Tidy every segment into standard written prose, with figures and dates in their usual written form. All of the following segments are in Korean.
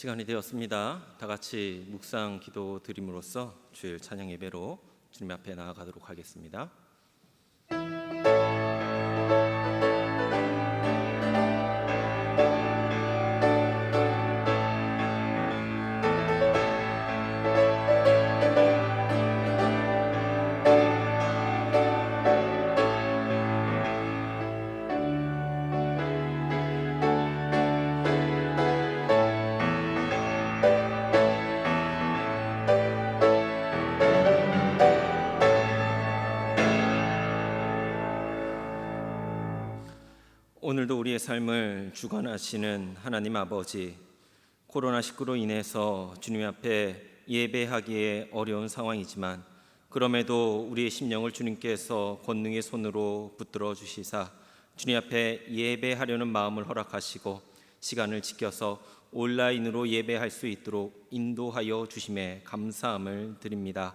시간이 되었습니다. 다 같이 묵상 기도 드림으로써 주일 찬양 예배로 주님 앞에 나아가도록 하겠습니다. 오늘도 우리의 삶을 주관하시는 하나님 아버지, 코로나19로 인해서 주님 앞에 예배하기에 어려운 상황이지만 그럼에도 우리의 심령을 주님께서 권능의 손으로 붙들어 주시사 주님 앞에 예배하려는 마음을 허락하시고 시간을 지켜서 온라인으로 예배할 수 있도록 인도하여 주심에 감사함을 드립니다.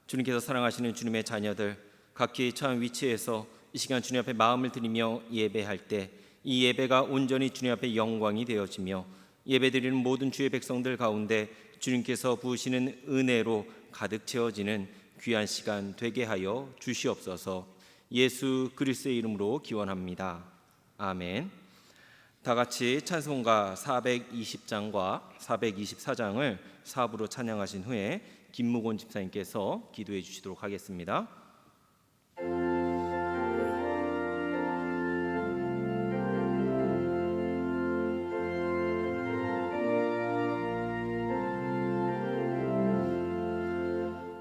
주님께서 사랑하시는 주님의 자녀들 각기 처한 위치에서 이 시간 주님 앞에 마음을 드리며 예배할 때 이 예배가 온전히 주님 앞에 영광이 되어지며 예배드리는 모든 주의 백성들 가운데 주님께서 부으시는 은혜로 가득 채워지는 귀한 시간 되게 하여 주시옵소서. 예수 그리스도의 이름으로 기원합니다. 아멘. 다 같이 찬송가 420장과 424장을 사부로 찬양하신 후에 김무곤 집사님께서 기도해 주시도록 하겠습니다.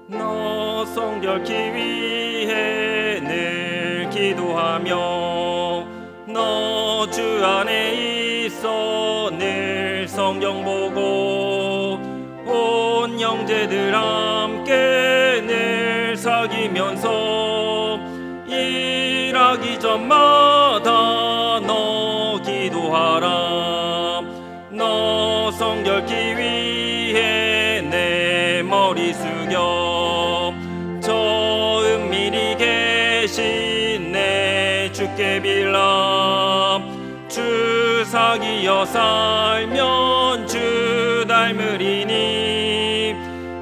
너 성결케 위해 늘 기도하며 너 주 안에 있어 늘 성경 보고 온 형제들 함께 늘 사귀면서 일하기 전마다 너 기도하라. 너 성결케 위해 내 머리 숙여 저 은밀히 계신 내 주께 빌라. 주 사귀어 살면 주 닮으리니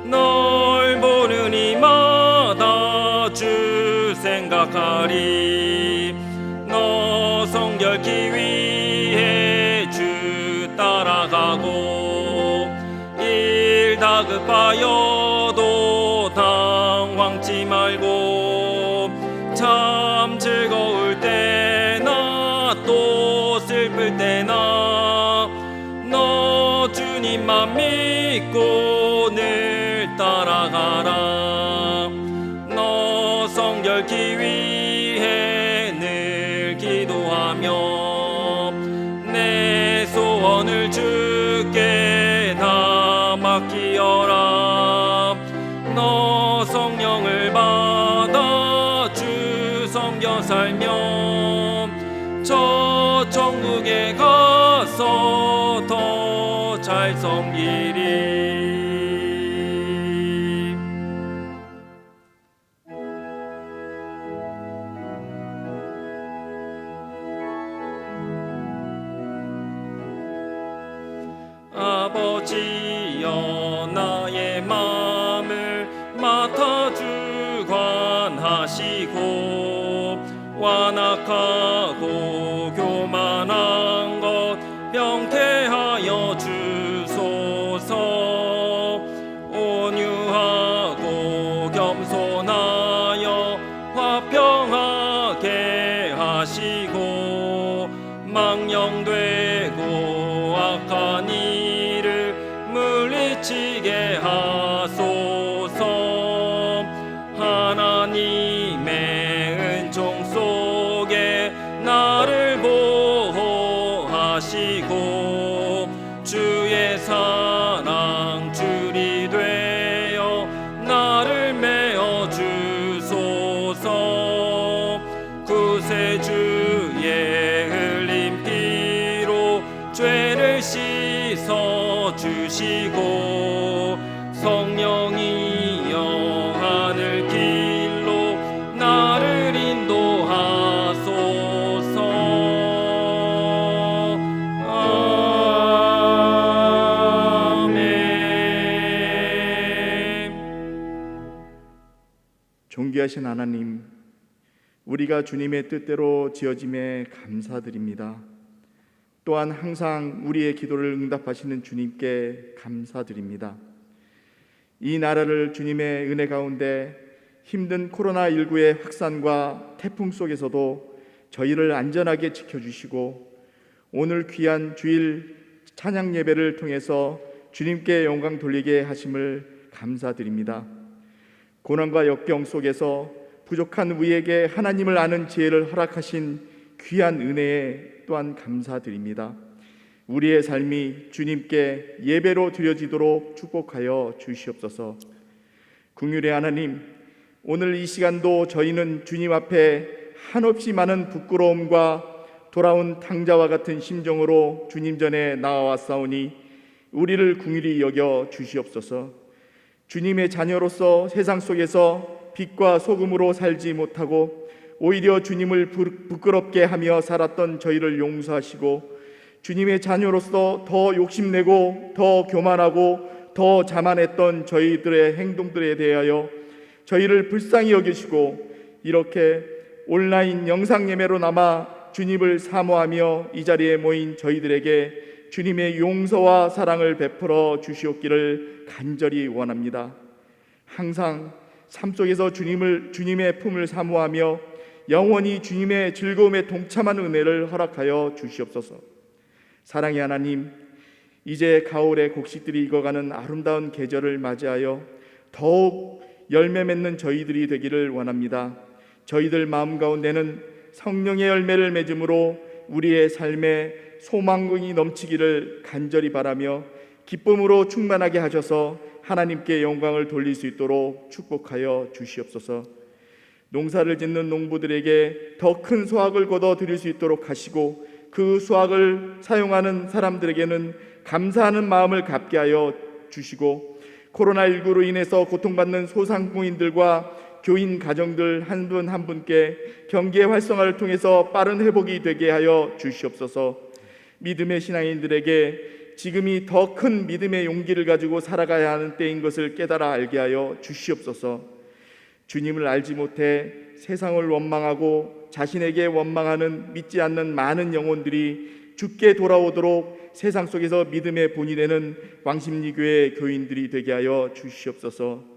널 보는 이마다 주 생각하리. 너 성결케 위해 주 따라가고 일 다급하여도 당황치 말고 참 즐거울 때나 또 슬플 때나 너 주님만 믿고 늘 따라가라. 너 성결케 위해 늘 기도하며 내 소원을 주께 다 맡기어라. 너 성령을 받아 주 섬겨 살며 저 천국에 가서 더 잘 섬기리. 아버지여 나의 마음을 맡아 주관하시고 완악하고 교만한 것 명쾌하여 주소서. 온유하고 겸손하여 화평하게 하시고 망령되고 악한 일을 물리치게 하소서. 하나님의 은총 속에 나를 보호하시고 주의 사랑 줄이 되어 나를 메어 주소서. 구세주의 흘린 피로 죄를 씻어 주시고 성령이여 하늘 길로 나를 인도하소서. 존귀하신 하나님, 우리가 주님의 뜻대로 지어짐에 감사드립니다. 또한 항상 우리의 기도를 응답하시는 주님께 감사드립니다. 이 나라를 주님의 은혜 가운데 힘든 코로나19의 확산과 태풍 속에서도 저희를 안전하게 지켜주시고 오늘 귀한 주일 찬양 예배를 통해서 주님께 영광 돌리게 하심을 감사드립니다. 고난과 역경 속에서 부족한 우리에게 하나님을 아는 지혜를 허락하신 귀한 은혜에 또한 감사드립니다. 우리의 삶이 주님께 예배로 드려지도록 축복하여 주시옵소서. 긍휼의 하나님, 오늘 이 시간도 저희는 주님 앞에 한없이 많은 부끄러움과 돌아온 탕자와 같은 심정으로 주님 전에 나아왔사오니 우리를 긍휼히 여겨 주시옵소서. 주님의 자녀로서 세상 속에서 빛과 소금으로 살지 못하고 오히려 주님을 부끄럽게 하며 살았던 저희를 용서하시고 주님의 자녀로서 더 욕심내고 더 교만하고 더 자만했던 저희들의 행동들에 대하여 저희를 불쌍히 여기시고 이렇게 온라인 영상 예매로나마 주님을 사모하며 이 자리에 모인 저희들에게 주님의 용서와 사랑을 베풀어 주시옵기를 간절히 원합니다. 항상 삶 속에서 주님의 품을 사모하며 영원히 주님의 즐거움에 동참하는 은혜를 허락하여 주시옵소서. 사랑의 하나님, 이제 가을의 곡식들이 익어가는 아름다운 계절을 맞이하여 더욱 열매 맺는 저희들이 되기를 원합니다. 저희들 마음 가운데는 성령의 열매를 맺음으로 우리의 삶에 소망이 넘치기를 간절히 바라며 기쁨으로 충만하게 하셔서 하나님께 영광을 돌릴 수 있도록 축복하여 주시옵소서. 농사를 짓는 농부들에게 더 큰 수확을 거둬 드릴 수 있도록 하시고 그 수확을 사용하는 사람들에게는 감사하는 마음을 갖게 하여 주시고 코로나19로 인해서 고통받는 소상공인들과 교인 가정들 한 분 한 분께 경기의 활성화를 통해서 빠른 회복이 되게 하여 주시옵소서. 믿음의 신앙인들에게 지금이 더 큰 믿음의 용기를 가지고 살아가야 하는 때인 것을 깨달아 알게 하여 주시옵소서. 주님을 알지 못해 세상을 원망하고 자신에게 원망하는 믿지 않는 많은 영혼들이 죽게 돌아오도록 세상 속에서 믿음의 본이 되는 왕십리교회 교인들이 되게 하여 주시옵소서.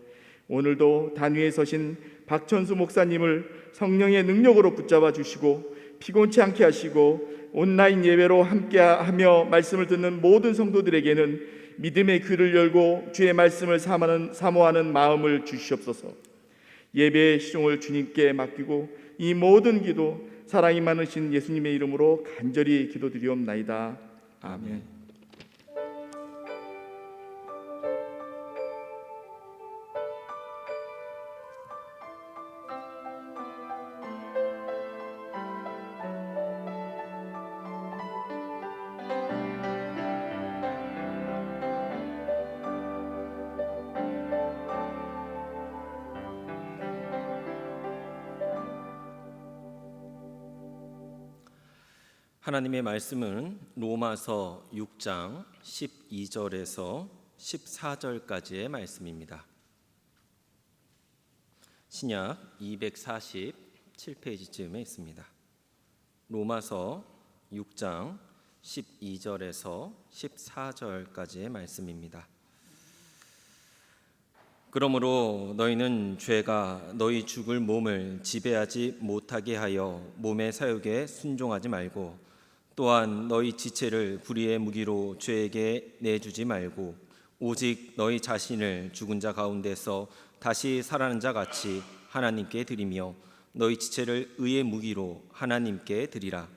오늘도 단위에 서신 박천수 목사님을 성령의 능력으로 붙잡아 주시고 피곤치 않게 하시고 온라인 예배로 함께하며 말씀을 듣는 모든 성도들에게는 믿음의 귀를 열고 주의 말씀을 사모하는 마음을 주시옵소서. 예배의 시종을 주님께 맡기고 이 모든 기도 사랑이 많으신 예수님의 이름으로 간절히 기도드리옵나이다. 아멘. 하나님의 말씀은 로마서 6장 12절에서 14절까지의 말씀입니다. 신약 247페이지쯤에 있습니다. 로마서 6장 12절에서 14절까지의 말씀입니다. 그러므로 너희는 죄가 너희 죽을 몸을 지배하지 못하게 하여 몸의 사욕에 순종하지 말고 또한 너희 지체를 불의의 무기로 죄에게 내주지 말고 오직 너희 자신을 죽은 자 가운데서 다시 살아난 자 같이 하나님께 드리며 너희 지체를 의의 무기로 하나님께 드리라.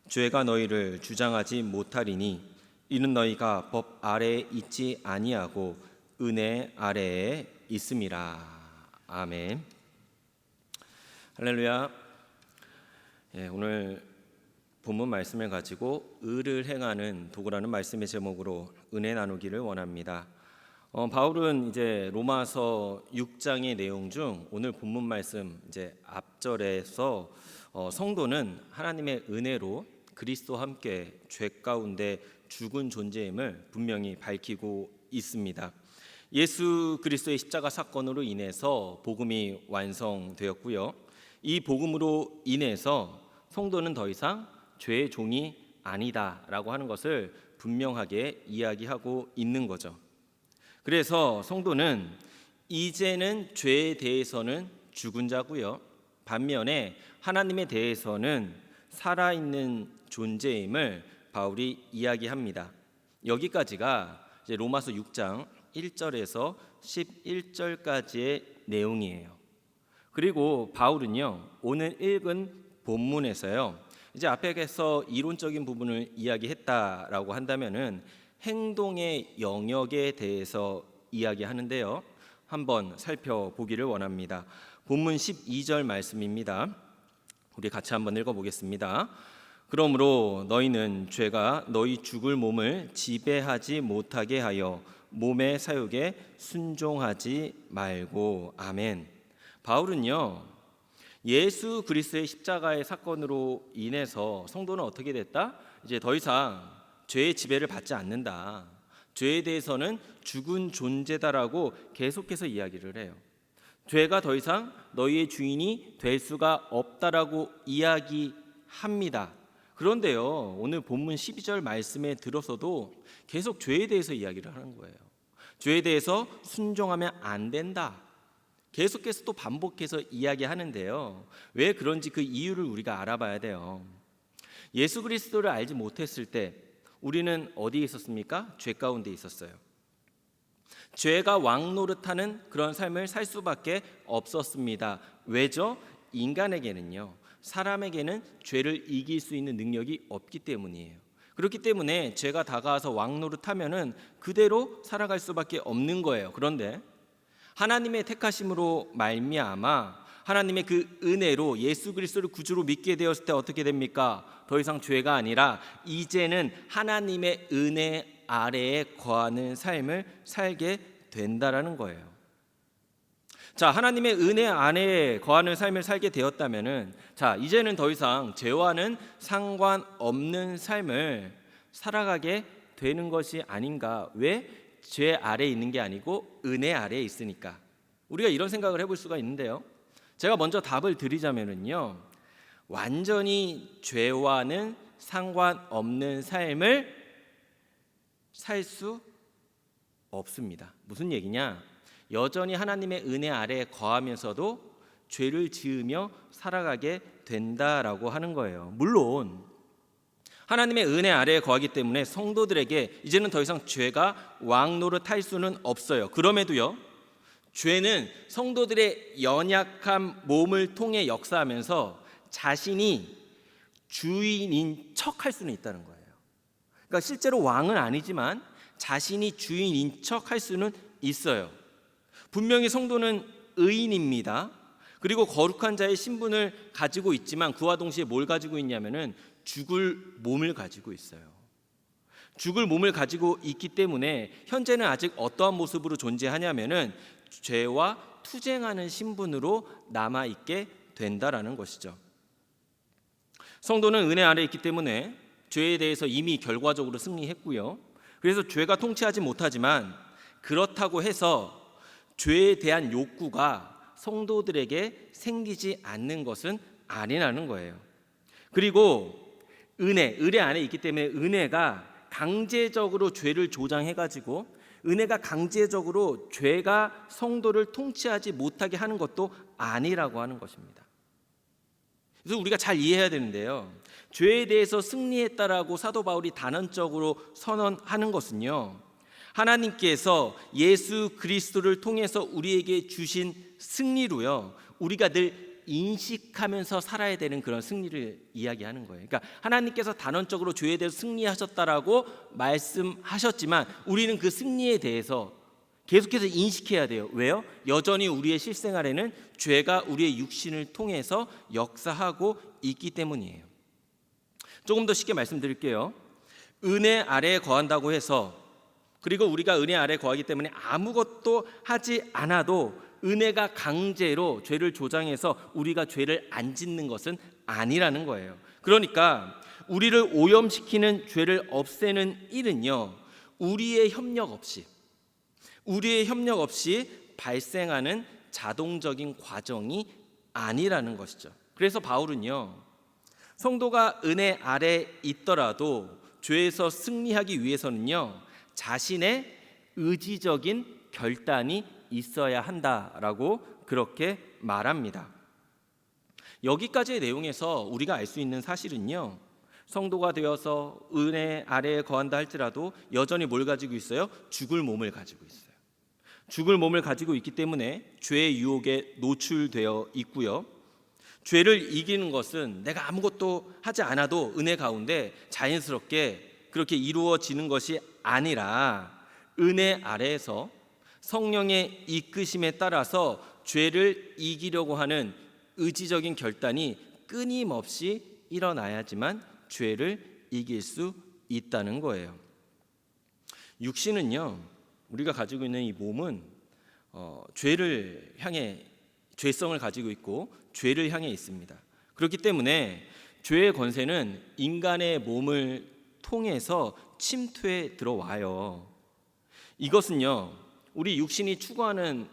죄가 너희를 주장하지 못하리니 이는 너희가 법 아래에 있지 아니하고 은혜 아래에 있음이라. 아멘. 할렐루야. 오늘 본문 말씀을 가지고 의를 행하는 도구라는 말씀의 제목으로 은혜 나누기를 원합니다. 바울은 이제 로마서 6장의 내용 중 오늘 본문 말씀 이제 앞절에서 성도는 하나님의 은혜로 그리스도와 함께 죄 가운데 죽은 존재임을 분명히 밝히고 있습니다. 예수 그리스도의 십자가 사건으로 인해서 복음이 완성되었고요. 이 복음으로 인해서 성도는 더 이상 죄의 종이 아니다라고 하는 것을 분명하게 이야기하고 있는 거죠. 그래서 성도는 이제는 죄에 대해서는 죽은 자고요. 반면에 하나님에 대해서는 살아있는 존재임을 바울이 이야기합니다. 여기까지가 이제 로마서 6장 1절에서 11절까지의 내용이에요. 그리고 바울은요, 오늘 읽은 본문에서요, 이제 앞에서 이론적인 부분을 이야기했다라고 한다면은 행동의 영역에 대해서 이야기하는데요. 한번 살펴보기를 원합니다. 본문 12절 말씀입니다. 우리 같이 한번 읽어보겠습니다. 그러므로 너희는 죄가 너희 죽을 몸을 지배하지 못하게 하여 몸의 사욕에 순종하지 말고. 아멘. 바울은요, 예수 그리스도의 십자가의 사건으로 인해서 성도는 어떻게 됐다? 이제 더 이상 죄의 지배를 받지 않는다. 죄에 대해서는 죽은 존재다라고 계속해서 이야기를 해요. 죄가 더 이상 너희의 주인이 될 수가 없다라고 이야기합니다. 그런데요, 오늘 본문 12절 말씀에 들어서도 계속 죄에 대해서 이야기를 하는 거예요. 죄에 대해서 순종하면 안 된다. 계속해서 또 반복해서 이야기하는데요. 왜 그런지 그 이유를 우리가 알아봐야 돼요. 예수 그리스도를 알지 못했을 때 우리는 어디에 있었습니까? 죄 가운데 있었어요. 죄가 왕노릇하는 그런 삶을 살 수밖에 없었습니다. 왜죠? 인간에게는요, 사람에게는 죄를 이길 수 있는 능력이 없기 때문이에요. 그렇기 때문에 죄가 다가와서 왕노릇하면은 그대로 살아갈 수밖에 없는 거예요. 그런데 하나님의 택하심으로 말미암아 하나님의 그 은혜로 예수 그리스도를 구주로 믿게 되었을 때 어떻게 됩니까? 더 이상 죄가 아니라 이제는 하나님의 은혜 아래에 거하는 삶을 살게 된다라는 거예요. 자, 하나님의 은혜 안에 거하는 삶을 살게 되었다면은, 자, 이제는 더 이상 죄와는 상관없는 삶을 살아가게 되는 것이 아닌가? 왜? 죄 아래에 있는 게 아니고 은혜 아래에 있으니까. 우리가 이런 생각을 해볼 수가 있는데요. 제가 먼저 답을 드리자면은요, 완전히 죄와는 상관없는 삶을 살 수 없습니다. 무슨 얘기냐? 여전히 하나님의 은혜 아래에 거하면서도 죄를 지으며 살아가게 된다라고 하는 거예요. 물론 하나님의 은혜 아래에 거하기 때문에 성도들에게 이제는 더 이상 죄가 왕노릇할 수는 없어요. 그럼에도요, 죄는 성도들의 연약한 몸을 통해 역사하면서 자신이 주인인 척할 수는 있다는 거예요. 그러니까 실제로 왕은 아니지만 자신이 주인인 척할 수는 있어요. 분명히 성도는 의인입니다. 그리고 거룩한 자의 신분을 가지고 있지만 그와 동시에 뭘 가지고 있냐면은 죽을 몸을 가지고 있어요. 죽을 몸을 가지고 있기 때문에 현재는 아직 어떠한 모습으로 존재하냐면은 죄와 투쟁하는 신분으로 남아 있게 된다라는 것이죠. 성도는 은혜 아래 있기 때문에 죄에 대해서 이미 결과적으로 승리했고요. 그래서 죄가 통치하지 못하지만 그렇다고 해서 죄에 대한 욕구가 성도들에게 생기지 않는 것은 아니라는 거예요. 그리고 은혜 안에 있기 때문에 은혜가 강제적으로 죄를 조장해가지고 은혜가 강제적으로 죄가 성도를 통치하지 못하게 하는 것도 아니라고 하는 것입니다. 그래서 우리가 잘 이해해야 되는데요, 죄에 대해서 승리했다라고 사도 바울이 단언적으로 선언하는 것은요, 하나님께서 예수 그리스도를 통해서 우리에게 주신 승리로요, 우리가 늘 인식하면서 살아야 되는 그런 승리를 이야기하는 거예요. 그러니까 하나님께서 단언적으로 죄에 대해서 승리하셨다라고 말씀하셨지만 우리는 그 승리에 대해서 계속해서 인식해야 돼요. 왜요? 여전히 우리의 실생활에는 죄가 우리의 육신을 통해서 역사하고 있기 때문이에요. 조금 더 쉽게 말씀드릴게요. 은혜 아래에 거한다고 해서, 그리고 우리가 은혜 아래에 거하기 때문에 아무것도 하지 않아도 은혜가 강제로 죄를 조장해서 우리가 죄를 안 짓는 것은 아니라는 거예요. 그러니까 우리를 오염시키는 죄를 없애는 일은요, 우리의 협력 없이, 우리의 협력 없이 발생하는 자동적인 과정이 아니라는 것이죠. 그래서 바울은요, 성도가 은혜 아래 있더라도 죄에서 승리하기 위해서는요, 자신의 의지적인 결단이 있어야 한다라고 그렇게 말합니다. 여기까지의 내용에서 우리가 알 수 있는 사실은요, 성도가 되어서 은혜 아래에 거한다 할지라도 여전히 뭘 가지고 있어요? 죽을 몸을 가지고 있어요. 죽을 몸을 가지고 있기 때문에 죄의 유혹에 노출되어 있고요. 죄를 이기는 것은 내가 아무것도 하지 않아도 은혜 가운데 자연스럽게 그렇게 이루어지는 것이 아니라 은혜 아래에서 성령의 이끄심에 따라서 죄를 이기려고 하는 의지적인 결단이 끊임없이 일어나야지만 죄를 이길 수 있다는 거예요. 육신은요, 우리가 가지고 있는 이 몸은 죄를 향해 죄성을 가지고 있고 죄를 향해 있습니다. 그렇기 때문에 죄의 권세는 인간의 몸을 통해서 침투해 들어와요. 이것은요, 우리 육신이 추구하는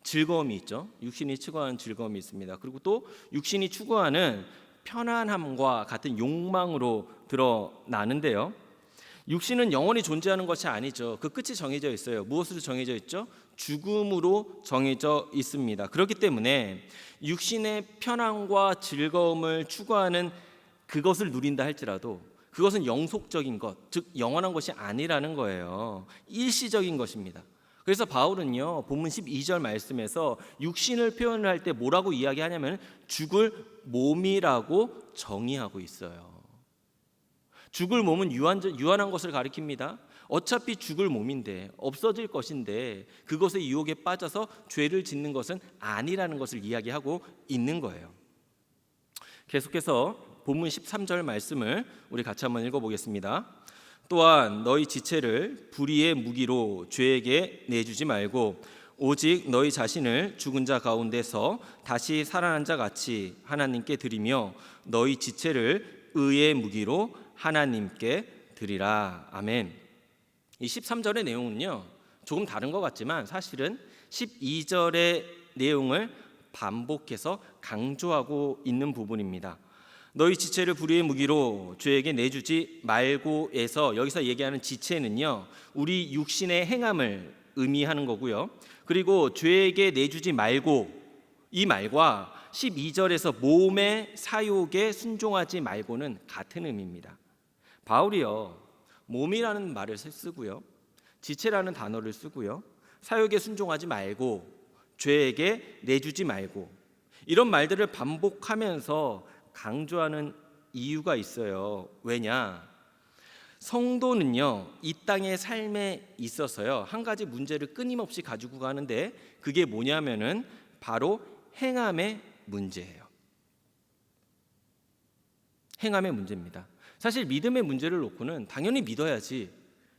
즐거움이 있죠. 육신이 추구하는 즐거움이 있습니다. 그리고 또 육신이 추구하는 편안함과 같은 욕망으로 드러나는데요. 육신은 영원히 존재하는 것이 아니죠. 그 끝이 정해져 있어요. 무엇으로 정해져 있죠? 죽음으로 정해져 있습니다. 그렇기 때문에 육신의 편안과 즐거움을 추구하는 그것을 누린다 할지라도 그것은 영속적인 것, 즉 영원한 것이 아니라는 거예요. 일시적인 것입니다. 그래서 바울은요, 본문 12절 말씀에서 육신을 표현을 할 때 뭐라고 이야기하냐면 죽을 몸이라고 정의하고 있어요. 죽을 몸은 유한한 것을 가리킵니다. 어차피 죽을 몸인데 없어질 것인데 그것의 유혹에 빠져서 죄를 짓는 것은 아니라는 것을 이야기하고 있는 거예요. 계속해서 본문 13절 말씀을 우리 같이 한번 읽어보겠습니다. 또한 너희 지체를 불의의 무기로 죄에게 내주지 말고 오직 너희 자신을 죽은 자 가운데서 다시 살아난 자 같이 하나님께 드리며 너희 지체를 의의 무기로 하나님께 드리라. 아멘. 이 13절의 내용은요, 조금 다른 것 같지만 사실은 12절의 내용을 반복해서 강조하고 있는 부분입니다. 너희 지체를 불의의 무기로 죄에게 내주지 말고에서 여기서 얘기하는 지체는요, 우리 육신의 행함을 의미하는 거고요. 그리고 죄에게 내주지 말고, 이 말과 12절에서 몸의 사욕에 순종하지 말고는 같은 의미입니다. 바울이요, 몸이라는 말을 쓰고요, 지체라는 단어를 쓰고요, 사욕에 순종하지 말고, 죄에게 내주지 말고, 이런 말들을 반복하면서 강조하는 이유가 있어요. 왜냐? 성도는요, 이 땅의 삶에 있어서요, 한 가지 문제를 끊임없이 가지고 가는데 그게 뭐냐면은 바로 행함의 문제예요. 행함의 문제입니다. 사실 믿음의 문제를 놓고는 당연히 믿어야지,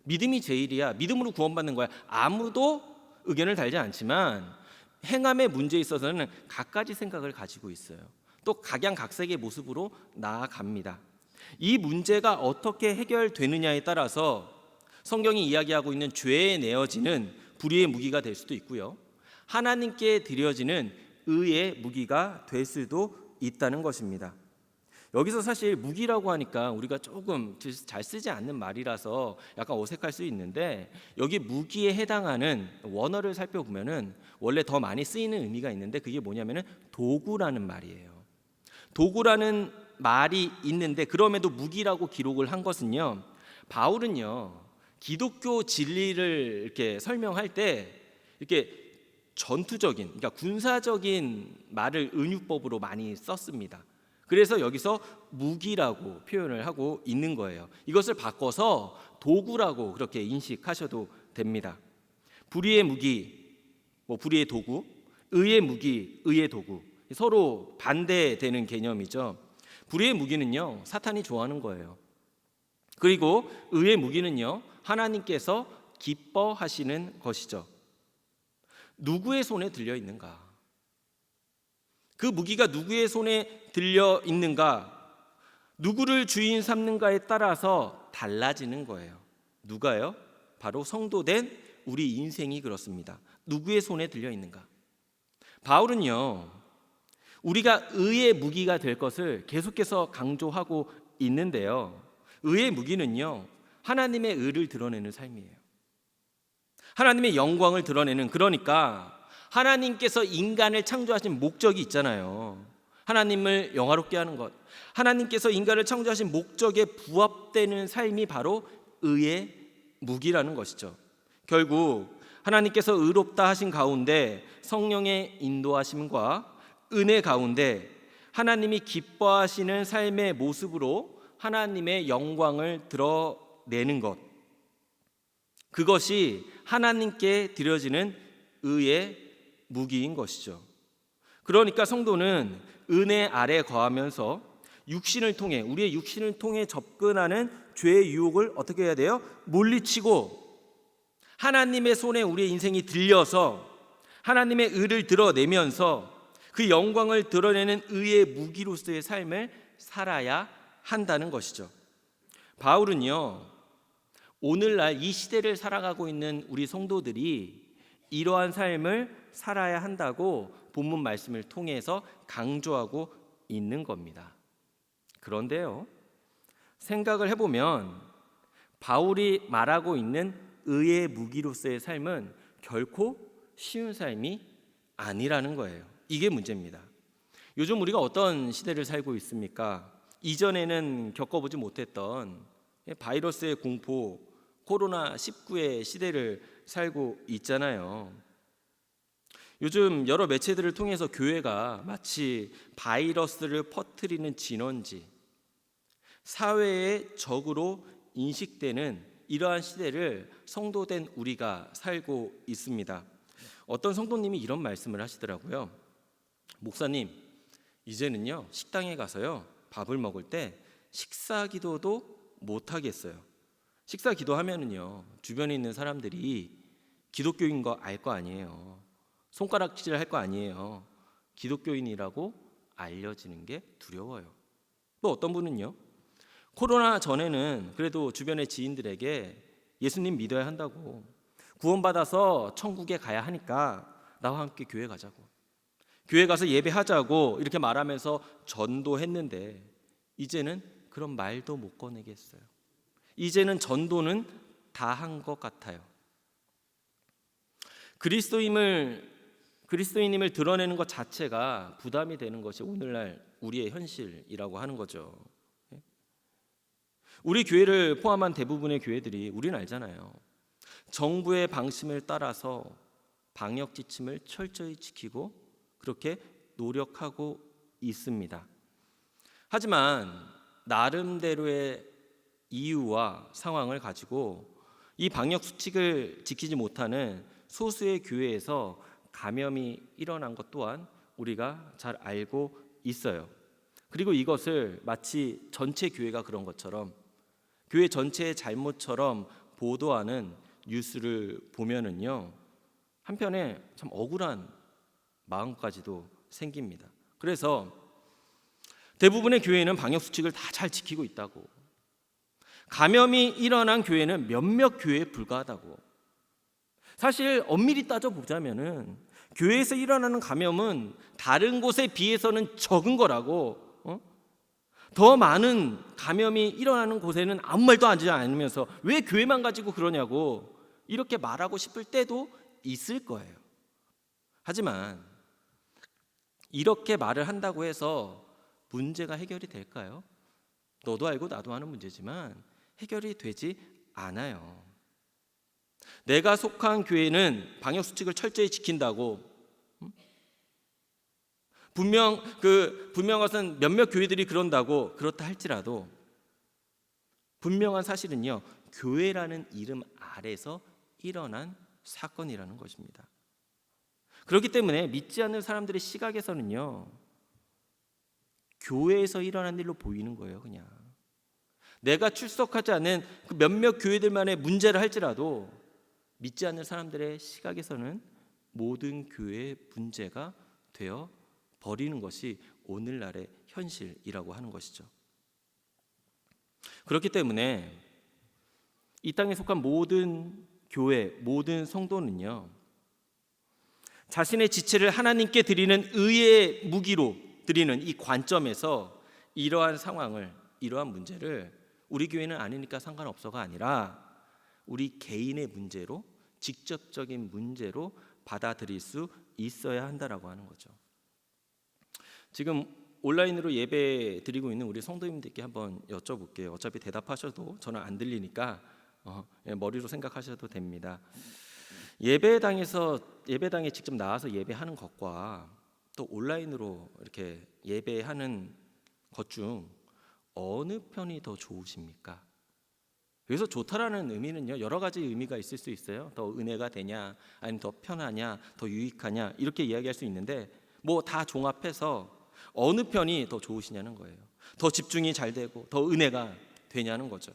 믿음이 제일이야, 믿음으로 구원받는 거야, 아무도 의견을 달지 않지만 행함의 문제에 있어서는 갖가지 생각을 가지고 있어요. 또 각양각색의 모습으로 나아갑니다. 이 문제가 어떻게 해결되느냐에 따라서 성경이 이야기하고 있는 죄에 내어지는 불의의 무기가 될 수도 있고요, 하나님께 드려지는 의의 무기가 될 수도 있다는 것입니다. 여기서 사실 무기라고 하니까 우리가 조금 잘 쓰지 않는 말이라서 약간 어색할 수 있는데, 여기 무기에 해당하는 원어를 살펴보면은 원래 더 많이 쓰이는 의미가 있는데 그게 뭐냐면은 도구라는 말이에요. 도구라는 말이 있는데 그럼에도 무기라고 기록을 한 것은요, 바울은요, 기독교 진리를 이렇게 설명할 때 이렇게 전투적인, 그러니까 군사적인 말을 은유법으로 많이 썼습니다. 그래서 여기서 무기라고 표현을 하고 있는 거예요. 이것을 바꿔서 도구라고 그렇게 인식하셔도 됩니다. 불의의 무기, 불의의 도구, 의의 무기, 의의 도구, 서로 반대되는 개념이죠. 불의의 무기는요, 사탄이 좋아하는 거예요. 그리고 의의 무기는요, 하나님께서 기뻐하시는 것이죠. 누구의 손에 들려 있는가? 그 무기가 누구의 손에 들려 있는가? 누구를 주인 삼는가에 따라서 달라지는 거예요. 누가요? 바로 성도된 우리 인생이 그렇습니다. 누구의 손에 들려 있는가? 바울은요, 우리가 의의 무기가 될 것을 계속해서 강조하고 있는데요. 의의 무기는요, 하나님의 의를 드러내는 삶이에요. 하나님의 영광을 드러내는, 그러니까 하나님께서 인간을 창조하신 목적이 있잖아요. 하나님을 영화롭게 하는 것, 하나님께서 인간을 창조하신 목적에 부합되는 삶이 바로 의의 무기라는 것이죠. 결국 하나님께서 의롭다 하신 가운데 성령의 인도하심과 은혜 가운데 하나님이 기뻐하시는 삶의 모습으로 하나님의 영광을 드러내는 것, 그것이 하나님께 드려지는 의의 무기인 것이죠. 그러니까 성도는 은혜 아래 거하면서 육신을 통해, 우리의 육신을 통해 접근하는 죄의 유혹을 어떻게 해야 돼요? 물리치고 하나님의 손에 우리의 인생이 들려서 하나님의 의를 드러내면서 그 영광을 드러내는 의의 무기로서의 삶을 살아야 한다는 것이죠. 바울은요, 오늘날 이 시대를 살아가고 있는 우리 성도들이 이러한 삶을 살아야 한다고 본문 말씀을 통해서 강조하고 있는 겁니다. 그런데요, 생각을 해보면 바울이 말하고 있는 의의 무기로서의 삶은 결코 쉬운 삶이 아니라는 거예요. 이게 문제입니다. 요즘 우리가 어떤 시대를 살고 있습니까? 이전에는 겪어보지 못했던 바이러스의 공포, 코로나19의 시대를 살고 있잖아요. 요즘 여러 매체들을 통해서 교회가 마치 바이러스를 퍼뜨리는 진원지, 사회의 적으로 인식되는 이러한 시대를 성도된 우리가 살고 있습니다. 어떤 성도님이 이런 말씀을 하시더라고요. 목사님, 이제는요 식당에 가서요 밥을 먹을 때 식사 기도도 못 하겠어요. 식사 기도하면은요 주변에 있는 사람들이 기독교인 거 알 거 아니에요. 손가락질 할 거 아니에요. 기독교인이라고 알려지는 게 두려워요. 또 어떤 분은요, 코로나 전에는 그래도 주변의 지인들에게 예수님 믿어야 한다고, 구원받아서 천국에 가야 하니까 나와 함께 교회 가자고, 교회 가서 예배하자고 이렇게 말하면서 전도했는데 이제는 그런 말도 못 꺼내겠어요. 이제는 전도는 다 한 것 같아요. 그리스도인임을 드러내는 것 자체가 부담이 되는 것이 오늘날 우리의 현실이라고 하는 거죠. 우리 교회를 포함한 대부분의 교회들이, 우리는 알잖아요, 정부의 방침을 따라서 방역 지침을 철저히 지키고 그렇게 노력하고 있습니다. 하지만 나름대로의 이유와 상황을 가지고 이 방역 수칙을 지키지 못하는 소수의 교회에서 감염이 일어난 것 또한 우리가 잘 알고 있어요. 그리고 이것을 마치 전체 교회가 그런 것처럼, 교회 전체의 잘못처럼 보도하는 뉴스를 보면은요, 한편에 참 억울한 마음까지도 생깁니다. 그래서 대부분의 교회는 방역 수칙을 다 잘 지키고 있다고, 감염이 일어난 교회는 몇몇 교회에 불과하다고. 사실 엄밀히 따져보자면은 교회에서 일어나는 감염은 다른 곳에 비해서는 적은 거라고, 더 많은 감염이 일어나는 곳에는 아무 말도 하지 않으면서 왜 교회만 가지고 그러냐고 이렇게 말하고 싶을 때도 있을 거예요. 하지만 이렇게 말을 한다고 해서 문제가 해결이 될까요? 너도 알고 나도 아는 문제지만 해결이 되지 않아요. 내가 속한 교회는 방역 수칙을 철저히 지킨다고, 분명한 것은 몇몇 교회들이 그런다고, 그렇다 할지라도 분명한 사실은요, 교회라는 이름 아래서 일어난 사건이라는 것입니다. 그렇기 때문에 믿지 않는 사람들의 시각에서는요, 교회에서 일어난 일로 보이는 거예요. 그냥 내가 출석하지 않는 그 몇몇 교회들만의 문제를 할지라도 믿지 않는 사람들의 시각에서는 모든 교회의 문제가 되어 버리는 것이 오늘날의 현실이라고 하는 것이죠. 그렇기 때문에 이 땅에 속한 모든 교회, 모든 성도는요, 자신의 지체를 하나님께 드리는 의의 무기로 드리는 이 관점에서 이러한 상황을, 이러한 문제를 우리 교회는 아니니까 상관없어가 아니라 우리 개인의 문제로, 직접적인 문제로 받아들일 수 있어야 한다라고 하는 거죠. 지금 온라인으로 예배 드리고 있는 우리 성도님들께 한번 여쭤볼게요. 어차피 대답하셔도 저는 안 들리니까 머리로 생각하셔도 됩니다. 예배당에 직접 나와서 예배하는 것과 또 온라인으로 이렇게 예배하는 것 중 어느 편이 더 좋으십니까? 여기서 좋다라는 의미는요, 여러 가지 의미가 있을 수 있어요. 더 은혜가 되냐, 아니면 더 편하냐, 더 유익하냐, 이렇게 이야기할 수 있는데 뭐 다 종합해서 어느 편이 더 좋으시냐는 거예요. 더 집중이 잘 되고 더 은혜가 되냐는 거죠.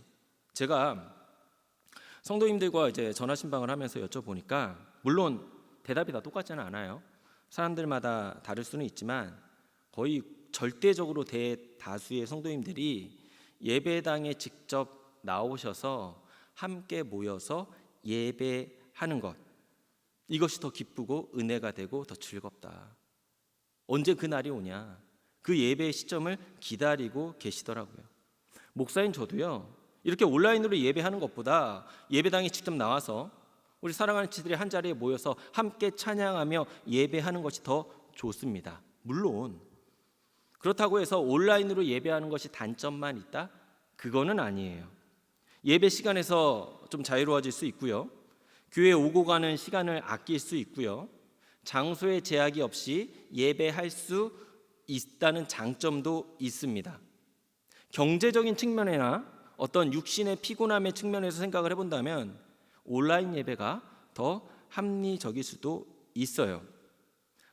제가 성도님들과 이제 전화 신방을 하면서 여쭤보니까 물론 대답이 다 똑같지는 않아요. 사람들마다 다를 수는 있지만 거의 절대적으로 대다수의 성도님들이 예배당에 직접 나오셔서 함께 모여서 예배하는 것, 이것이 더 기쁘고 은혜가 되고 더 즐겁다. 언제 그 날이 오냐, 그 예배의 시점을 기다리고 계시더라고요. 목사인 저도요, 이렇게 온라인으로 예배하는 것보다 예배당에 직접 나와서 우리 사랑하는 지들이 한 자리에 모여서 함께 찬양하며 예배하는 것이 더 좋습니다. 물론 그렇다고 해서 온라인으로 예배하는 것이 단점만 있다? 그거는 아니에요. 예배 시간에서 좀 자유로워질 수 있고요, 교회에 오고 가는 시간을 아낄 수 있고요, 장소의 제약이 없이 예배할 수 있다는 장점도 있습니다. 경제적인 측면이나 어떤 육신의 피곤함의 측면에서 생각을 해본다면 온라인 예배가 더 합리적일 수도 있어요.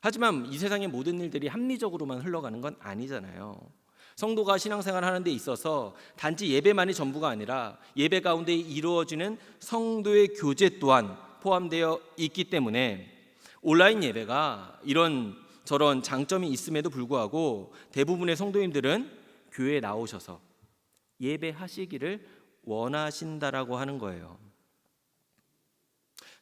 하지만 이 세상의 모든 일들이 합리적으로만 흘러가는 건 아니잖아요. 성도가 신앙생활을 하는 데 있어서 단지 예배만이 전부가 아니라 예배 가운데 이루어지는 성도의 교제 또한 포함되어 있기 때문에 온라인 예배가 이런 저런 장점이 있음에도 불구하고 대부분의 성도님들은 교회에 나오셔서 예배하시기를 원하신다라고 하는 거예요.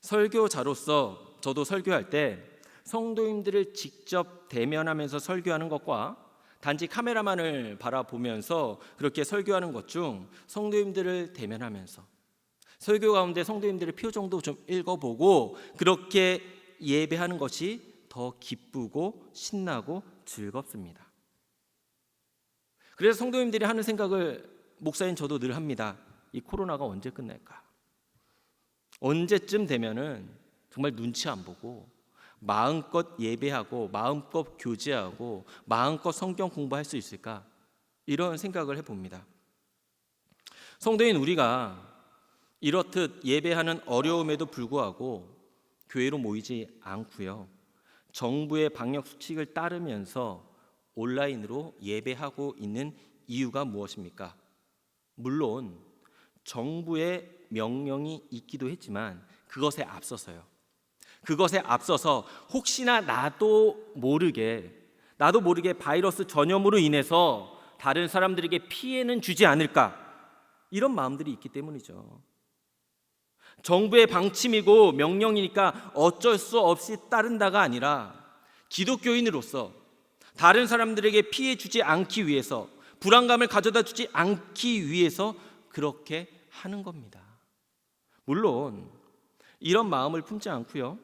설교자로서 저도 설교할 때 성도님들을 직접 대면하면서 설교하는 것과 단지 카메라만을 바라보면서 그렇게 설교하는 것 중 성도님들을 대면하면서 설교 가운데 성도님들의 표정도 좀 읽어보고 그렇게 예배하는 것이 더 기쁘고 신나고 즐겁습니다. 그래서 성도님들이 하는 생각을 목사인 저도 늘 합니다. 이 코로나가 언제 끝날까? 언제쯤 되면은 정말 눈치 안 보고 마음껏 예배하고 마음껏 교제하고 마음껏 성경 공부할 수 있을까? 이런 생각을 해봅니다. 성도인 우리가 이렇듯 예배하는 어려움에도 불구하고 교회로 모이지 않고요, 정부의 방역 수칙을 따르면서 온라인으로 예배하고 있는 이유가 무엇입니까? 물론 정부의 명령이 있기도 했지만 그것에 앞서서 혹시나 나도 모르게 바이러스 전염으로 인해서 다른 사람들에게 피해는 주지 않을까, 이런 마음들이 있기 때문이죠. 정부의 방침이고 명령이니까 어쩔 수 없이 따른다가 아니라 기독교인으로서 다른 사람들에게 피해 주지 않기 위해서, 불안감을 가져다 주지 않기 위해서 그렇게 하는 겁니다. 물론 이런 마음을 품지 않고요,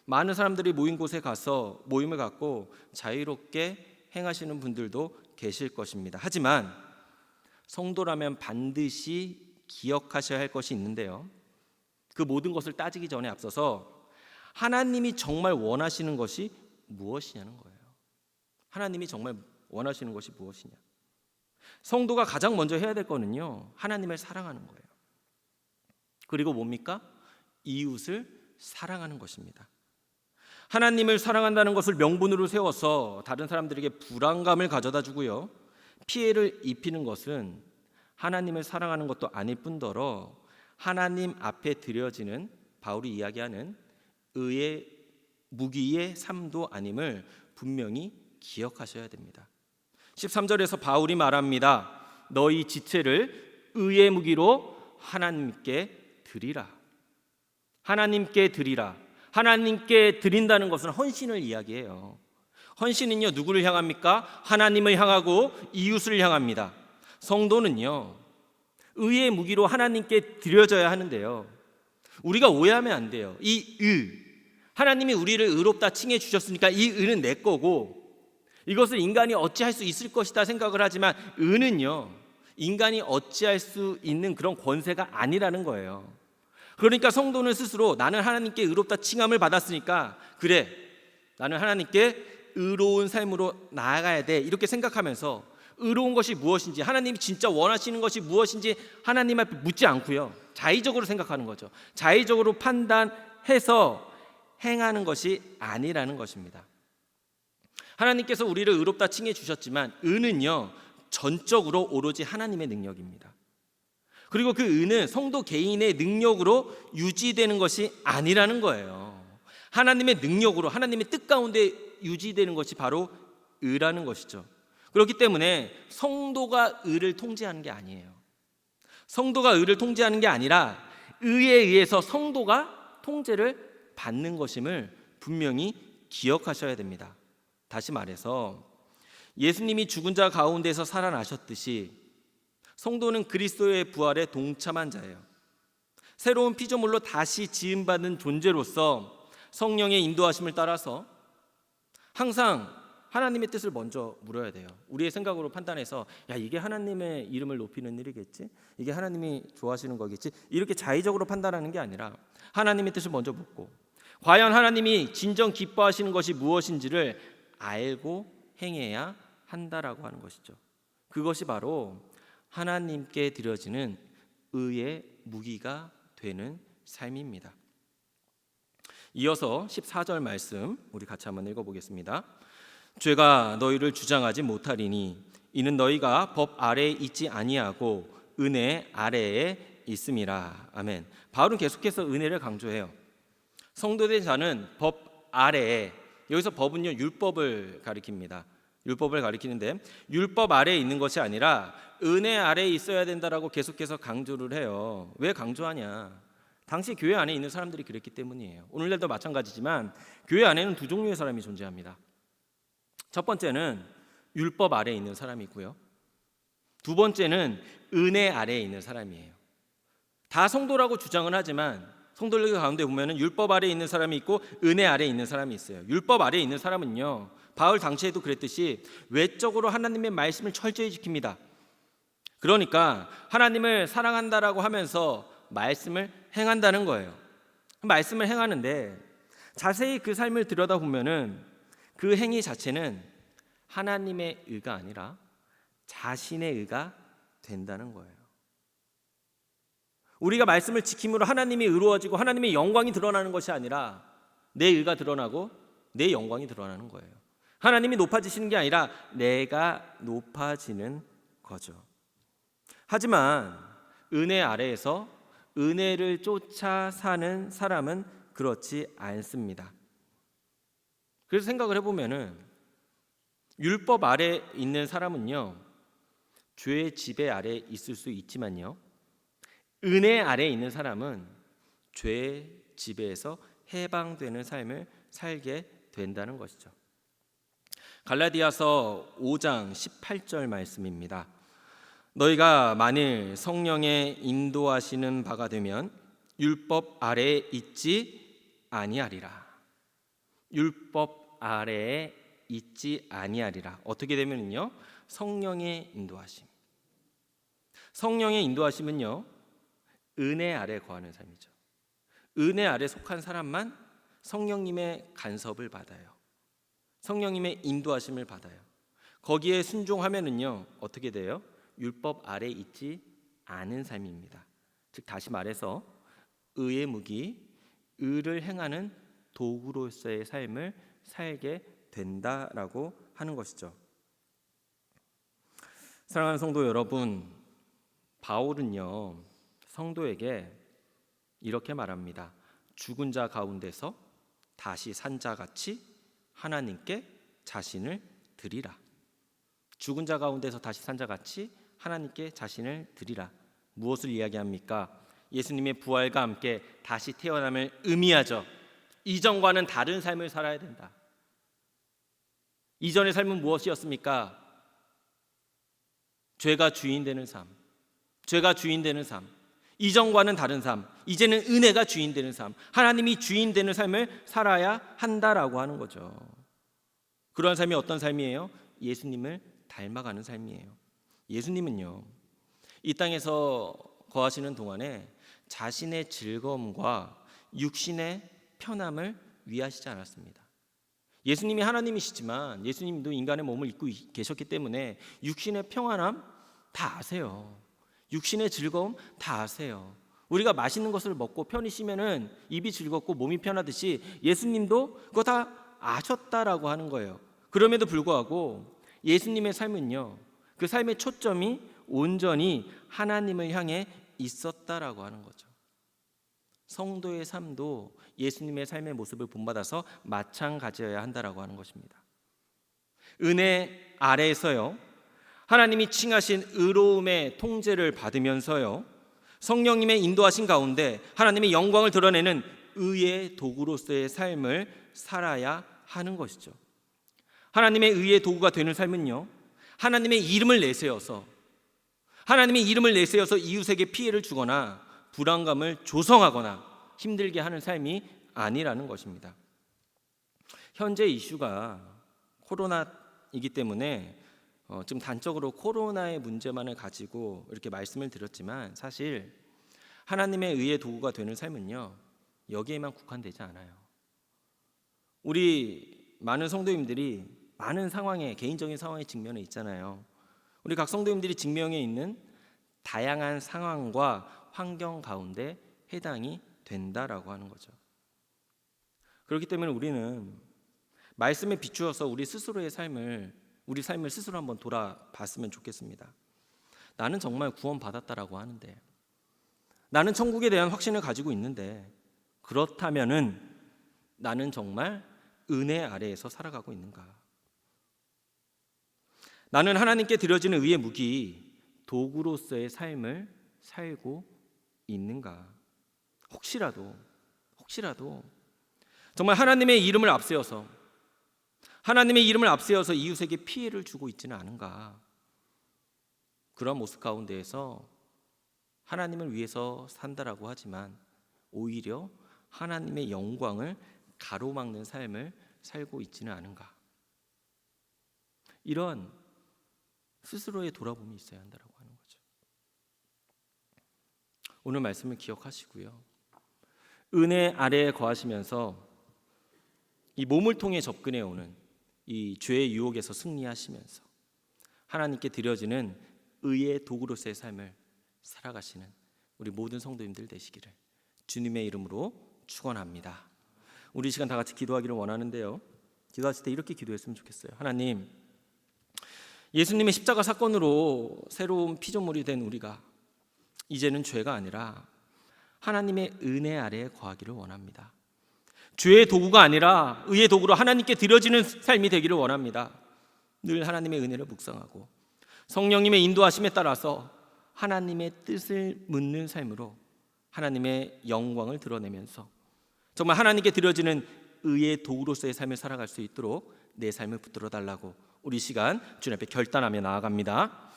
많은 사람들이 모인 곳에 가서 모임을 갖고 자유롭게 행하시는 분들도 계실 것입니다. 하지만 성도라면 반드시 기억하셔야 할 것이 있는데요, 그 모든 것을 따지기 전에 앞서서 하나님이 정말 원하시는 것이 무엇이냐는 거예요. 하나님이 정말 원하시는 것이 무엇이냐. 성도가 가장 먼저 해야 될 거는요, 하나님을 사랑하는 거예요. 그리고 뭡니까? 이웃을 사랑하는 것입니다. 하나님을 사랑한다는 것을 명분으로 세워서 다른 사람들에게 불안감을 가져다 주고요, 피해를 입히는 것은 하나님을 사랑하는 것도 아닐 뿐더러 하나님 앞에 드려지는 바울이 이야기하는 의의 무기의 삶도 아님을 분명히 기억하셔야 됩니다. 13절에서 바울이 말합니다. 너희 지체를 의의 무기로 하나님께 드리라. 하나님께 드리라. 하나님께 드린다는 것은 헌신을 이야기해요. 헌신은요, 누구를 향합니까? 하나님을 향하고 이웃을 향합니다. 성도는요, 의의 무기로 하나님께 드려져야 하는데요, 우리가 오해하면 안 돼요. 이 하나님이 우리를 의롭다 칭해 주셨으니까 이 의는 내 거고 이것을 인간이 어찌할 수 있을 것이다 생각을 하지만, 의는요, 인간이 어찌할 수 있는 그런 권세가 아니라는 거예요. 그러니까 성도는 스스로 나는 하나님께 의롭다 칭함을 받았으니까 그래, 나는 하나님께 의로운 삶으로 나아가야 돼, 이렇게 생각하면서 의로운 것이 무엇인지, 하나님이 진짜 원하시는 것이 무엇인지 하나님 앞에 묻지 않고요, 자의적으로 생각하는 거죠. 자의적으로 판단해서 행하는 것이 아니라는 것입니다. 하나님께서 우리를 의롭다 칭해 주셨지만 의는요, 전적으로 오로지 하나님의 능력입니다. 그리고 그 의는 성도 개인의 능력으로 유지되는 것이 아니라는 거예요. 하나님의 능력으로, 하나님의 뜻 가운데 유지되는 것이 바로 의라는 것이죠. 그렇기 때문에 성도가 의를 통제하는 게 아니에요. 성도가 의를 통제하는 게 아니라 의에 의해서 성도가 통제를 받는 것임을 분명히 기억하셔야 됩니다. 다시 말해서 예수님이 죽은 자 가운데서 살아나셨듯이 성도는 그리스도의 부활에 동참한 자예요. 새로운 피조물로 다시 지음받은 존재로서 성령의 인도하심을 따라서 항상 하나님의 뜻을 먼저 물어야 돼요. 우리의 생각으로 판단해서 야, 이게 하나님의 이름을 높이는 일이겠지? 이게 하나님이 좋아하시는 거겠지? 이렇게 자의적으로 판단하는 게 아니라 하나님의 뜻을 먼저 묻고, 과연 하나님이 진정 기뻐하시는 것이 무엇인지를 알고 행해야 한다라고 하는 것이죠. 그것이 바로 하나님께 드려지는 의의 무기가 되는 삶입니다. 이어서 14절 말씀 우리 같이 한번 읽어보겠습니다. 죄가 너희를 주장하지 못하리니 이는 너희가 법 아래에 있지 아니하고 은혜 아래에 있음이라. 아멘. 바울은 계속해서 은혜를 강조해요. 성도된 자는 법 아래에, 여기서 법은요, 율법을 가리킵니다. 율법을 가리키는데 율법 아래에 있는 것이 아니라 은혜 아래에 있어야 된다라고 계속해서 강조를 해요. 왜 강조하냐? 당시 교회 안에 있는 사람들이 그랬기 때문이에요. 오늘날도 마찬가지지만 교회 안에는 두 종류의 사람이 존재합니다. 첫 번째는 율법 아래에 있는 사람이 있고요, 두 번째는 은혜 아래에 있는 사람이에요. 다 성도라고 주장은 하지만 성도들 가운데 보면은 율법 아래에 있는 사람이 있고 은혜 아래에 있는 사람이 있어요. 율법 아래에 있는 사람은요, 바울 당시에도 그랬듯이 외적으로 하나님의 말씀을 철저히 지킵니다. 그러니까 하나님을 사랑한다라고 하면서 말씀을 행한다는 거예요. 말씀을 행하는데 자세히 그 삶을 들여다보면은 그 행위 자체는 하나님의 의가 아니라 자신의 의가 된다는 거예요. 우리가 말씀을 지킴으로 하나님이 의로워지고 하나님의 영광이 드러나는 것이 아니라 내 의가 드러나고 내 영광이 드러나는 거예요. 하나님이 높아지시는 게 아니라 내가 높아지는 거죠. 하지만 은혜 아래에서 은혜를 쫓아 사는 사람은 그렇지 않습니다. 그래서 생각을 해보면은 율법 아래 있는 사람은요, 죄의 지배 아래 있을 수 있지만요, 은혜 아래 있는 사람은 죄의 지배에서 해방되는 삶을 살게 된다는 것이죠. 갈라디아서 5장 18절 말씀입니다. 너희가 만일 성령의 인도하시는 바가 되면 율법 아래에 있지 아니하리라. 율법 아래에 있지 아니하리라. 어떻게 되면요, 성령의 인도하심. 성령의 인도하심은요, 은혜 아래 거하는 삶이죠. 은혜 아래 속한 사람만 성령님의 간섭을 받아요. 성령님의 인도하심을 받아요. 거기에 순종하면은요, 어떻게 돼요? 율법 아래 있지 않은 삶입니다. 즉 다시 말해서 의의 무기, 의를 행하는 도구로서의 삶을 살게 된다라고 하는 것이죠. 사랑하는 성도 여러분, 바울은요, 성도에게 이렇게 말합니다. 죽은 자 가운데서 다시 산 자같이 하나님께 자신을 드리라. 죽은 자 가운데서 다시 산 자같이 하나님께 자신을 드리라. 무엇을 이야기합니까? 예수님의 부활과 함께 다시 태어남을 의미하죠. 이전과는 다른 삶을 살아야 된다. 이전의 삶은 무엇이었습니까? 죄가 주인 되는 삶. 죄가 주인 되는 삶. 이전과는 다른 삶. 이제는 은혜가 주인 되는 삶. 하나님이 주인 되는 삶을 살아야 한다라고 하는 거죠. 그런 삶이 어떤 삶이에요? 예수님을 닮아가는 삶이에요. 예수님은요, 이 땅에서 거하시는 동안에 자신의 즐거움과 육신의 편함을 위하시지 않았습니다. 예수님이 하나님이시지만 예수님도 인간의 몸을 입고 계셨기 때문에 육신의 평안함 다 아세요. 육신의 즐거움 다 아세요. 우리가 맛있는 것을 먹고 편히 쉬면은 입이 즐겁고 몸이 편하듯이 예수님도 그거 다 아셨다라고 하는 거예요. 그럼에도 불구하고 예수님의 삶은요, 그 삶의 초점이 온전히 하나님을 향해 있었다라고 하는 거죠. 성도의 삶도 예수님의 삶의 모습을 본받아서 마찬가지여야 한다라고 하는 것입니다. 은혜 아래에서요, 하나님이 칭하신 의로움의 통제를 받으면서요, 성령님의 인도하신 가운데 하나님의 영광을 드러내는 의의 도구로서의 삶을 살아야 하는 것이죠. 하나님의 의의 도구가 되는 삶은요, 하나님의 이름을 내세워서 이웃에게 피해를 주거나 불안감을 조성하거나 힘들게 하는 삶이 아니라는 것입니다. 현재 이슈가 코로나이기 때문에 지금 단적으로 코로나의 문제만을 가지고 이렇게 말씀을 드렸지만, 사실 하나님의 의의 도구가 되는 삶은요, 여기에만 국한되지 않아요. 우리 많은 성도님들이 많은 상황에, 개인적인 상황에 직면해 있잖아요. 우리 각 성도님들이 직면해 있는 다양한 상황과 환경 가운데 해당이 된다라고 하는 거죠. 그렇기 때문에 우리는 말씀에 비추어서 우리 삶을 스스로 한번 돌아봤으면 좋겠습니다. 나는 정말 구원받았다라고 하는데, 나는 천국에 대한 확신을 가지고 있는데, 그렇다면은 나는 정말 은혜 아래에서 살아가고 있는가? 나는 하나님께 드려지는 의의 무기, 도구로서의 삶을 살고 있는가? 혹시라도 정말 하나님의 이름을 앞세워서 이웃에게 피해를 주고 있지는 않은가? 그런 모습 가운데에서 하나님을 위해서 산다라고 하지만 오히려 하나님의 영광을 가로막는 삶을 살고 있지는 않은가? 이런 스스로의 돌아봄이 있어야 한다라고 하는 거죠. 오늘 말씀을 기억하시고요, 은혜 아래에 거하시면서 이 몸을 통해 접근해 오는 이 죄의 유혹에서 승리하시면서 하나님께 드려지는 의의 도구로서의 삶을 살아가시는 우리 모든 성도님들 되시기를 주님의 이름으로 축원합니다. 우리 이 시간 다 같이 기도하기를 원하는데요, 기도하실 때 이렇게 기도했으면 좋겠어요. 하나님, 예수님의 십자가 사건으로 새로운 피조물이 된 우리가 이제는 죄가 아니라 하나님의 은혜 아래에 거하기를 원합니다. 죄의 도구가 아니라 의의 도구로 하나님께 드려지는 삶이 되기를 원합니다. 늘 하나님의 은혜를 묵상하고 성령님의 인도하심에 따라서 하나님의 뜻을 묻는 삶으로 하나님의 영광을 드러내면서 정말 하나님께 드려지는 의의 도구로서의 삶을 살아갈 수 있도록 내 삶을 붙들어 달라고 우리 시간 주님 앞에 결단하며 나아갑니다.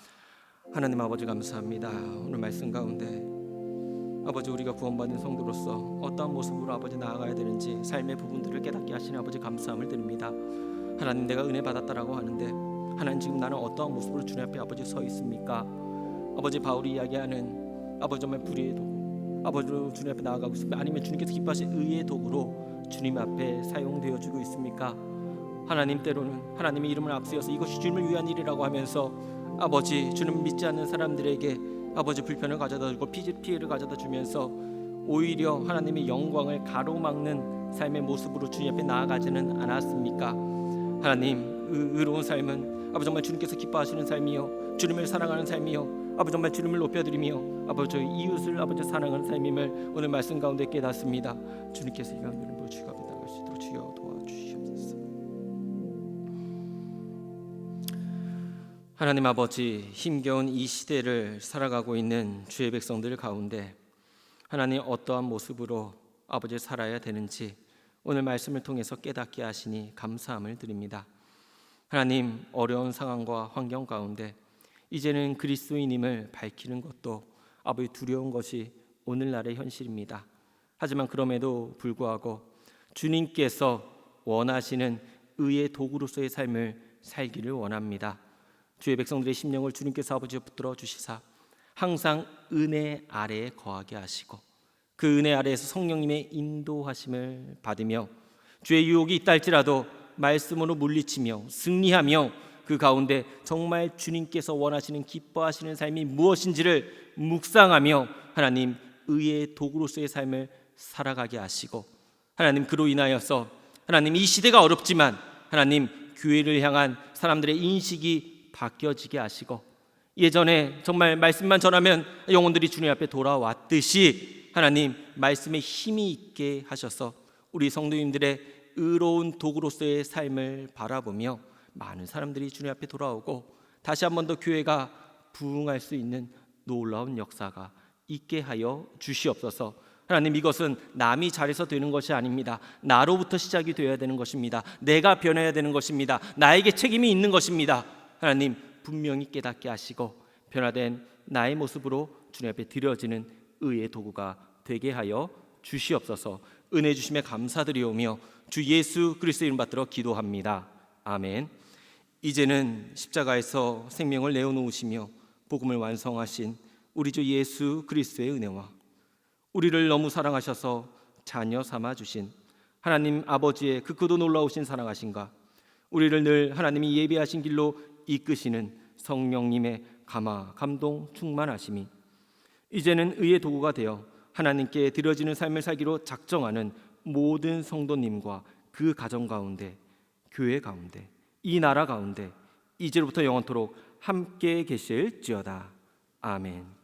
하나님 아버지, 감사합니다. 오늘 말씀 가운데 아버지, 우리가 구원받은 성도로서 어떠한 모습으로 아버지 나아가야 되는지 삶의 부분들을 깨닫게 하시는 아버지 감사함을 드립니다. 하나님, 내가 은혜 받았다라고 하는데 하나님, 지금 나는 어떠한 모습으로 주님 앞에 아버지 서 있습니까? 아버지, 바울이 이야기하는 아버지 정말 불의의 도구, 아버지로 주님 앞에 나아가고 있습니까? 아니면 주님께서 기뻐하신 의의 도구로 주님 앞에 사용되어지고 있습니까? 하나님, 때로는 하나님의 이름을 앞세워서 이것이 주님을 위한 일이라고 하면서 아버지, 주님 믿지 않는 사람들에게 아버지 불편을 가져다 주고 피해를 가져다 주면서 오히려 하나님의 영광을 가로막는 삶의 모습으로 주님 앞에 나아가지는 않았습니까? 하나님, 의로운 삶은 아버지 정말 주님께서 기뻐하시는 삶이요, 주님을 사랑하는 삶이요, 아버지 정말 주님을 높여드리며 아버지 이웃을 아버지 사랑하는 삶임을 오늘 말씀 가운데 깨닫습니다. 주님께서 이 강들을 보시고 나갈 수 있도록 주여 도와주시옵소서. 하나님 아버지, 힘겨운 이 시대를 살아가고 있는 주의 백성들 가운데 하나님 어떠한 모습으로 아버지 살아야 되는지 오늘 말씀을 통해서 깨닫게 하시니 감사함을 드립니다. 하나님, 어려운 상황과 환경 가운데 이제는 그리스도인임을 밝히는 것도 아버지 두려운 것이 오늘날의 현실입니다. 하지만 그럼에도 불구하고 주님께서 원하시는 의의 도구로서의 삶을 살기를 원합니다. 주의 백성들의 심령을 주님께서 아버지 붙들어 주시사 항상 은혜 아래에 거하게 하시고 그 은혜 아래에서 성령님의 인도하심을 받으며 주의 유혹이 있다 할지라도 말씀으로 물리치며 승리하며 그 가운데 정말 주님께서 원하시는 기뻐하시는 삶이 무엇인지를 묵상하며 하나님 의의 도구로서의 삶을 살아가게 하시고 하나님 그로 인하여서 하나님 이 시대가 어렵지만 하나님 교회를 향한 사람들의 인식이 바뀌어지게 하시고 예전에 정말 말씀만 전하면 영혼들이 주님 앞에 돌아왔듯이 하나님 말씀에 힘이 있게 하셔서 우리 성도님들의 의로운 도구로서의 삶을 바라보며 많은 사람들이 주님 앞에 돌아오고 다시 한 번 더 교회가 부흥할 수 있는 놀라운 역사가 있게 하여 주시옵소서. 하나님 이것은 남이 잘해서 되는 것이 아닙니다. 나로부터 시작이 되어야 되는 것입니다. 내가 변해야 되는 것입니다. 나에게 책임이 있는 것입니다. 하나님 분명히 깨닫게 하시고 변화된 나의 모습으로 주님 앞에 드려지는 의의 도구가 되게 하여 주시옵소서. 은혜 주심에 감사드리오며 주 예수 그리스도의 이름 받들어 기도합니다. 아멘. 이제는 십자가에서 생명을 내어놓으시며 복음을 완성하신 우리 주 예수 그리스도의 은혜와 우리를 너무 사랑하셔서 자녀 삼아 주신 하나님 아버지의 그 크고 놀라우신 사랑하심과 우리를 늘 하나님이 예비하신 길로 이끄시는 성령님의 감동 충만하심이 이제는 의의 도구가 되어 하나님께 드려지는 삶을 살기로 작정하는 모든 성도님과 그 가정 가운데, 교회 가운데, 이 나라 가운데 이제로부터 영원토록 함께 계실지어다. 아멘.